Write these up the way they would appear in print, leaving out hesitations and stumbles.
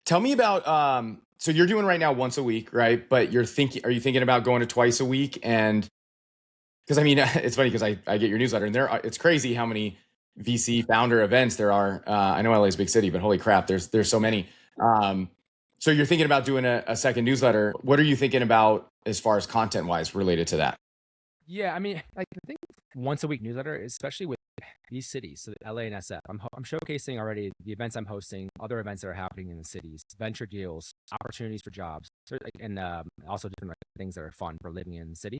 Tell me about so you're doing right now once a week, right? But are you thinking about going to twice a week? And because I mean, it's funny because I get your newsletter and it's crazy how many VC founder events there are. I know LA is a big city, but holy crap, there's so Yeah. many. Um, so you're thinking about doing a second newsletter. What are you thinking about as far as content wise related to that? Yeah, I mean, like the thing with once a week newsletter, especially with these cities, so LA and SF, I'm showcasing already the events I'm hosting, other events that are happening in the cities, venture deals, opportunities for jobs, so, like, and also different like, things that are fun for living in the city.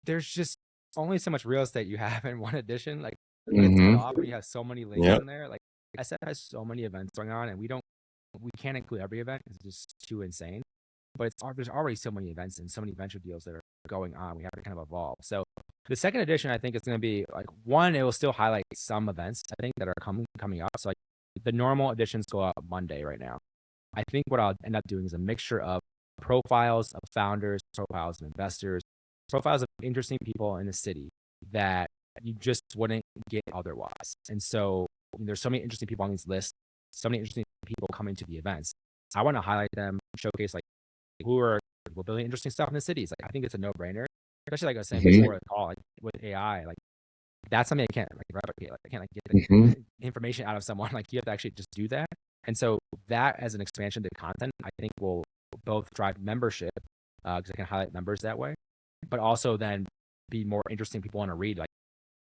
There's just only so much real estate you have in one edition. Like it gets cut Mm-hmm. off when you have so many links Yep. in there. Like SF has so many events going on, and we can't include every event. It's just too insane. But there's already so many events and so many venture deals that are going on. We have to kind of evolve. So the second edition, I think, is going to be like one. It will still highlight some events I think that are coming up. So like the normal editions go out Monday right now. I think what I'll end up doing is a mixture of profiles of founders, profiles of investors, profiles of interesting people in the city that you just wouldn't get otherwise. And so there's so many interesting people on these lists, so many interesting people coming to the events. I want to highlight them, showcase like who are building interesting stuff in the cities. Like I think it's a no-brainer, especially like I was saying Mm-hmm. before the call, like with AI, like that's something I can't like replicate. Like I can't like get Mm-hmm. the information out of someone. Like you have to actually just do that. And so that as an expansion to content, I think will both drive membership because I can highlight members that way, but also then be more interesting people want to read. Like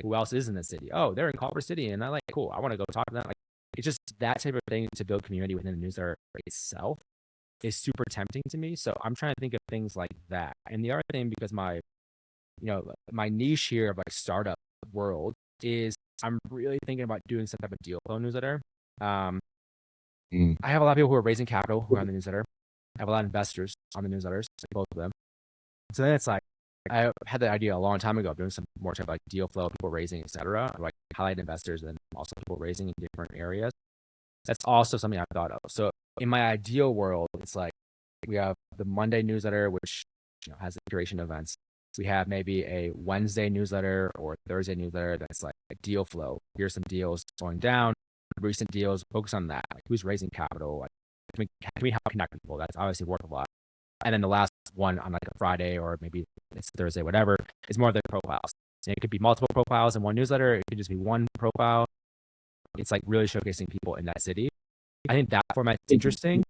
who else is in the city? Oh, they're in Culver City, and I like cool. I want to go talk to them. Like it's just that type of thing to build community within the newsletter itself is super tempting to me. So I'm trying to think of things like that. And the other thing, because my niche here of like startup world is I'm really thinking about doing some type of deal flow newsletter. Um, I have a lot of people who are raising capital who are on the newsletter. I have a lot of investors on the newsletters, both of them. So then it's like I had the idea a long time ago of doing some more type of like deal flow, people raising, etc. Like highlight investors and also people raising in different areas. That's also something I've thought of. So in my ideal world, it's like we have the Monday newsletter, which has the curation events. We have maybe a Wednesday newsletter or Thursday newsletter that's like a deal flow. Here's some deals going down, recent deals. Focus on that. Like who's raising capital? Like can we help connect people? That's obviously worth a lot. And then the last one on like a Friday or maybe it's Thursday, whatever, is more of the profiles. And it could be multiple profiles in one newsletter. It could just be one profile. It's like really showcasing people in that city. I think that format's interesting.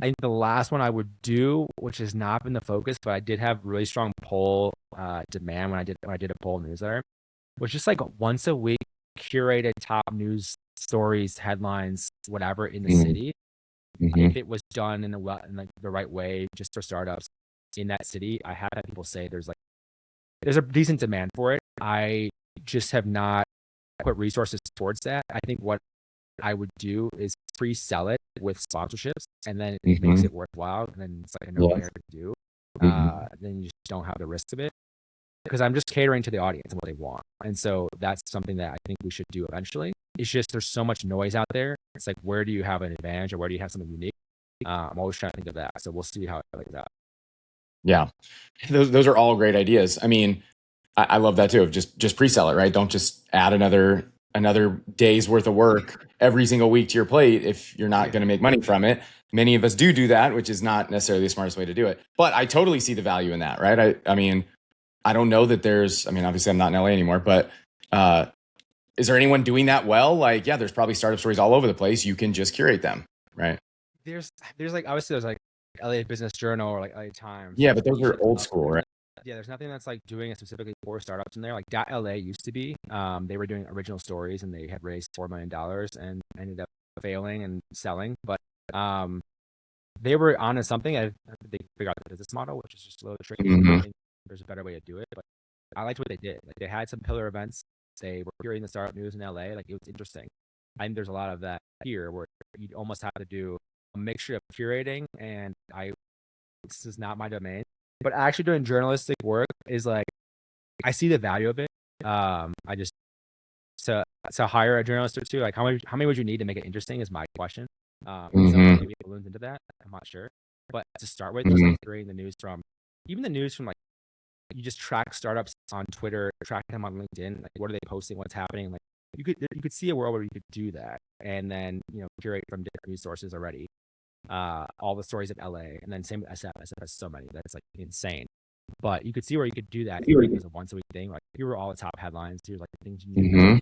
I think the last one I would do, which has not been the focus, but I did have really strong poll demand when I did a poll newsletter, was just like once a week curated top news stories, headlines, whatever in the Mm-hmm. city. Mm-hmm. If it was done in the right way, just for startups in that city, I have had people say there's a decent demand for it. I just have not put resources towards that. I think what I would do is pre-sell it with sponsorships, and then it makes Mm-hmm. it worthwhile. And then it's like a Yeah. no-brainer to do. Mm-hmm. Then you just don't have the risk of it because I'm just catering to the audience and what they want. And so that's something that I think we should do eventually. It's just there's so much noise out there. It's like where do you have an advantage or where do you have something unique? I'm always trying to think of that. So we'll see how it plays out. Yeah. Those are all great ideas. I mean, I love that too. Of just pre-sell it, right? Don't just add another day's worth of work every single week to your plate if you're not Yeah. going to make money from it. Many of us do that, which is not necessarily the smartest way to do it. But I totally see the value in that, right? I mean, I don't know that I mean, obviously I'm not in LA anymore, but uh, is there anyone doing that well? Like, yeah, there's probably startup stories all over the place. You can just curate them, right? There's like obviously there's like LA Business Journal or like LA Times. Yeah, There's but those niche are old stuff. school, right? Yeah, there's nothing that's like doing it specifically for startups in there. Like .LA used to be. They were doing original stories and they had raised $4 million and ended up failing and selling. But um, they were onto something. They figured out the business model, which is just a little tricky. And I Mm-hmm. think there's a better way to do it. But I liked what they did. Like they had some pillar events. They were curating the startup news in LA. Like it was interesting. I think there's a lot of that here where you almost have to do a mixture of curating and this is not my domain, but actually doing journalistic work is like I see the value of it. I just to hire a journalist or two, like how many would you need to make it interesting is my question. And so Mm-hmm. maybe it balloons into that. I'm not sure, but to start with, just Mm-hmm. like curating the news from even the news from like you just track startups on Twitter, track them on LinkedIn. Like what are they posting? What's happening? Like you could see a world where you could do that, and then curate from different news sources already. all the stories of LA, and then same with SF. SF has so many that's like insane. But you could see where you could do that if it was a once a week thing. Like here were all the top headlines. Here's like the things you need to know. Hmm.